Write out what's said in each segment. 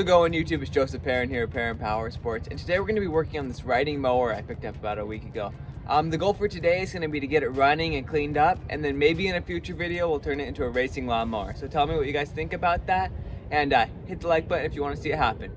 it going, YouTube? It's Joseph Perrin here at Perrin Power Sports, and today we're going to be working on this riding mower I picked up about a week ago. The goal for today is going to be to get it running and cleaned up, and then maybe in a future video we'll turn it into a racing lawnmower. So tell me what you guys think about that, and hit the like button if you want to see it happen.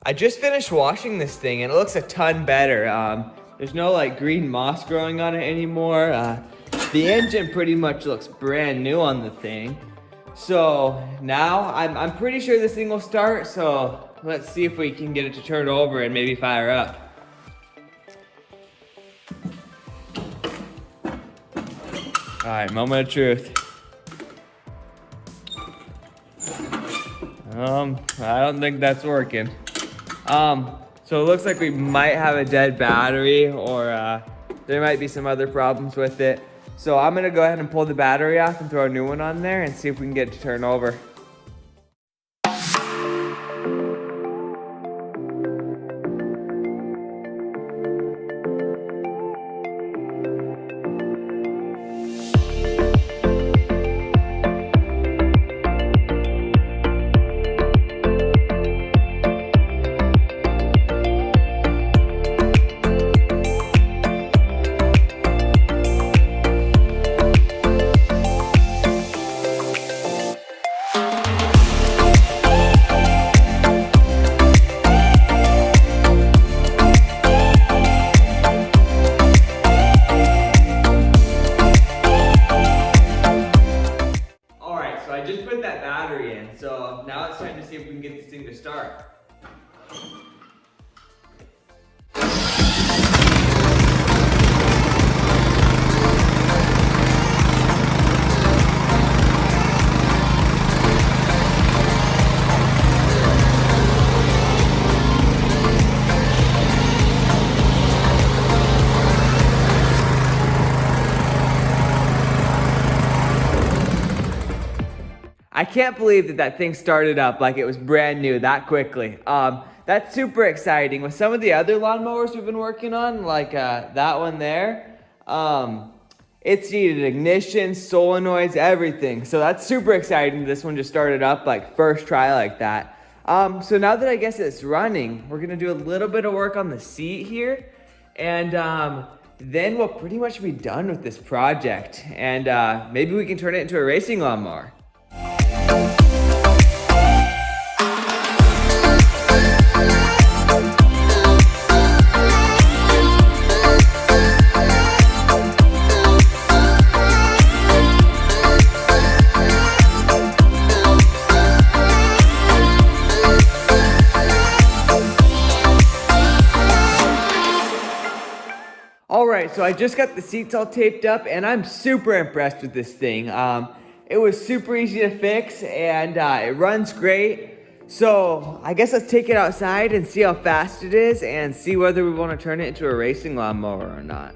I just finished washing this thing and it looks a ton better. There's no like green moss growing on it anymore. The engine pretty much looks brand new on the thing. So now I'm pretty sure this thing will start. So let's see if we can get it to turn over and maybe fire up. All right, moment of truth. I don't think that's working. So it looks like we might have a dead battery, or there might be some other problems with it. So I'm gonna go ahead and pull the battery off and throw a new one on there and see if we can get it to turn over. So I just put that battery in, so now it's time to see if we can get this thing to start. I can't believe that thing started up like it was brand new that quickly. That's super exciting. With some of the other lawnmowers we've been working on, like that one there, it's needed ignition, solenoids, everything. So that's super exciting. This one just started up like first try like that. So now that I guess it's running, we're gonna do a little bit of work on the seat here, and then we'll pretty much be done with this project. And maybe we can turn it into a racing lawnmower. All right, so I just got the seats all taped up and I'm super impressed with this thing. It was super easy to fix and it runs great. So I guess let's take it outside and see how fast it is and see whether we want to turn it into a racing lawnmower or not.